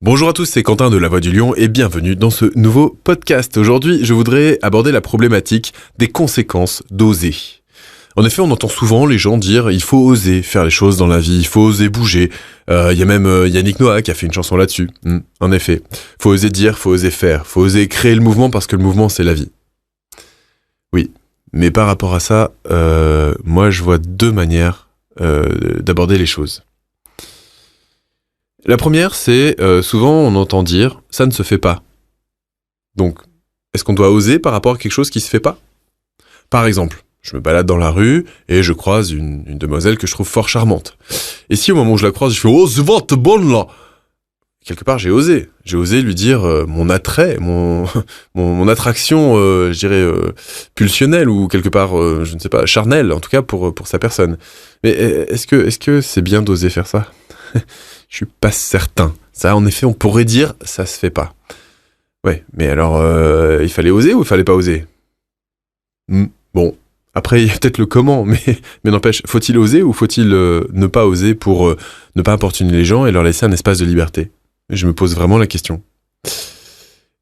Bonjour à tous, c'est Quentin de La Voix du Lion et bienvenue dans ce nouveau podcast. Aujourd'hui, je voudrais aborder la problématique des conséquences d'oser. En effet, on entend souvent les gens dire il faut oser faire les choses dans la vie, il faut oser bouger. Il y a même Yannick Noah qui a fait une chanson là-dessus. En effet, faut oser dire, faut oser faire, faut oser créer le mouvement parce que le mouvement c'est la vie. Oui, mais par rapport à ça, moi je vois deux manières d'aborder les choses. La première, c'est souvent on entend dire « ça ne se fait pas ». Donc, est-ce qu'on doit oser par rapport à quelque chose qui se fait pas ? Par exemple, je me balade dans la rue et je croise une demoiselle que je trouve fort charmante. Et si au moment où je la croise, je fais « oh, c'est votre bonne là !» Quelque part, j'ai osé. J'ai osé lui dire mon attrait, mon attraction, je dirais, pulsionnelle ou quelque part, je ne sais pas, charnelle, en tout cas pour sa personne. Mais est-ce que c'est bien d'oser faire ça ? Je suis pas certain. Ça, en effet, on pourrait dire, ça se fait pas. Ouais, mais alors, il fallait oser ou il fallait pas oser ? Bon, après, il y a peut-être le comment, mais n'empêche, faut-il oser ou faut-il ne pas oser pour ne pas importuner les gens et leur laisser un espace de liberté ? Je me pose vraiment la question.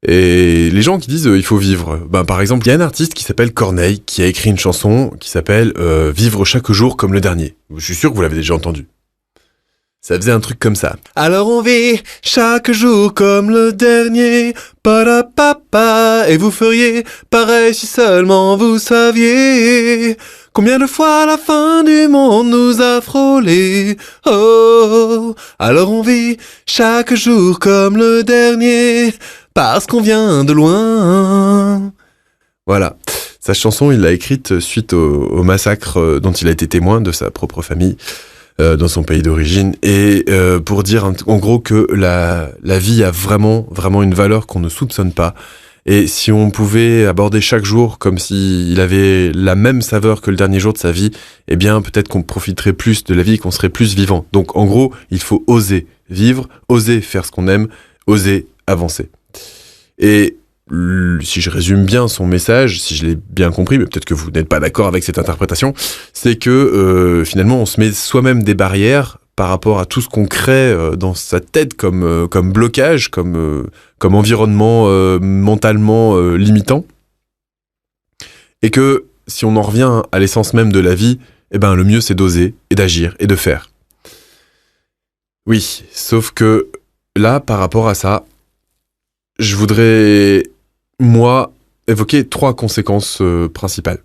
Et les gens qui disent il faut vivre, par exemple, il y a un artiste qui s'appelle Corneille qui a écrit une chanson qui s'appelle Vivre chaque jour comme le dernier. Je suis sûr que vous l'avez déjà entendu. Ça faisait un truc comme ça. Alors on vit chaque jour comme le dernier, pa-da-pa-pa, et vous feriez pareil si seulement vous saviez combien de fois la fin du monde nous a frôlés. Oh, alors on vit chaque jour comme le dernier, parce qu'on vient de loin. Voilà. Sa chanson, il l'a écrite suite au massacre dont il a été témoin de sa propre famille. Dans son pays d'origine, et pour dire en gros que la vie a vraiment une valeur qu'on ne soupçonne pas, et si on pouvait aborder chaque jour comme s'il avait la même saveur que le dernier jour de sa vie, eh bien peut-être qu'on profiterait plus de la vie, qu'on serait plus vivant. Donc en gros, il faut oser vivre, oser faire ce qu'on aime, oser avancer. Et si je résume bien son message, si je l'ai bien compris, mais peut-être que vous n'êtes pas d'accord avec cette interprétation, c'est que finalement on se met soi-même des barrières par rapport à tout ce qu'on crée dans sa tête comme blocage, comme environnement mentalement limitant, et que si on en revient à l'essence même de la vie, le mieux c'est d'oser et d'agir et de faire. Oui, sauf que là, par rapport à ça, je voudrais moi, évoquer trois conséquences principales.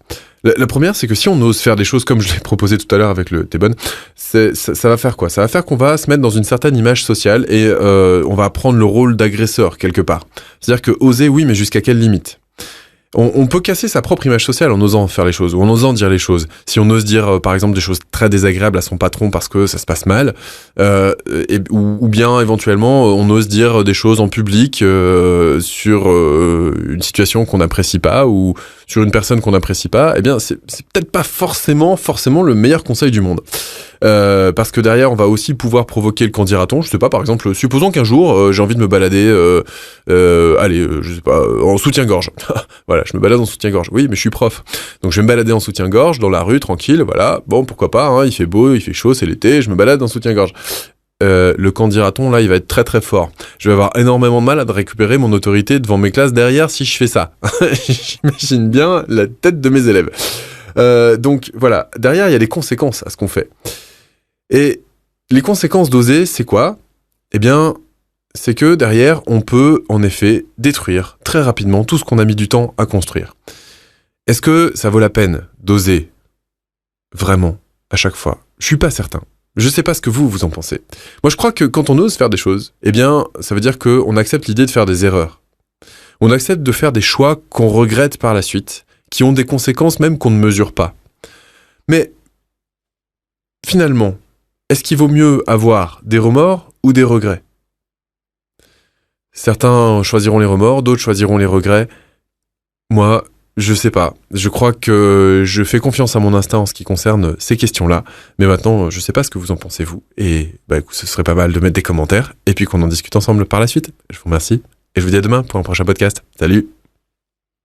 La première, c'est que si on ose faire des choses comme je l'ai proposé tout à l'heure avec le T-Bone, ça va faire quoi ? Ça va faire qu'on va se mettre dans une certaine image sociale et on va prendre le rôle d'agresseur quelque part. C'est-à-dire que oser, oui, mais jusqu'à quelle limite ? On peut casser sa propre image sociale en osant faire les choses, ou en osant dire les choses. Si on ose dire, par exemple, des choses très désagréables à son patron parce que ça se passe mal, ou bien, éventuellement, on ose dire des choses en public sur une situation qu'on n'apprécie pas, ou sur une personne qu'on n'apprécie pas, eh bien, c'est peut-être pas forcément le meilleur conseil du monde. Parce que derrière, on va aussi pouvoir provoquer le qu'en dira-t-on. Je sais pas, par exemple, supposons qu'un jour, j'ai envie de me balader, je sais pas, en soutien-gorge. Voilà, je me balade en soutien-gorge. Oui, mais je suis prof. Donc je vais me balader en soutien-gorge, dans la rue, tranquille, voilà. Bon, pourquoi pas, hein, il fait beau, il fait chaud, c'est l'été, je me balade en soutien-gorge. Le qu'en dira-t-on, là, il va être très très fort. Je vais avoir énormément de mal à récupérer mon autorité devant mes classes derrière si je fais ça. J'imagine bien la tête de mes élèves. Donc voilà, derrière, il y a des conséquences à ce qu'on fait. Et les conséquences d'oser, c'est quoi ? Eh bien, c'est que derrière, on peut en effet détruire très rapidement tout ce qu'on a mis du temps à construire. Est-ce que ça vaut la peine d'oser vraiment à chaque fois ? Je suis pas certain. Je sais pas ce que vous en pensez. Moi, je crois que quand on ose faire des choses, eh bien, ça veut dire qu'on accepte l'idée de faire des erreurs. On accepte de faire des choix qu'on regrette par la suite, qui ont des conséquences même qu'on ne mesure pas. Mais finalement, est-ce qu'il vaut mieux avoir des remords ou des regrets ? Certains choisiront les remords, d'autres choisiront les regrets. Moi, je sais pas. Je crois que je fais confiance à mon instinct en ce qui concerne ces questions-là. Mais maintenant, je sais pas ce que vous en pensez, vous. Et écoute, ce serait pas mal de mettre des commentaires et puis qu'on en discute ensemble par la suite. Je vous remercie et je vous dis à demain pour un prochain podcast. Salut!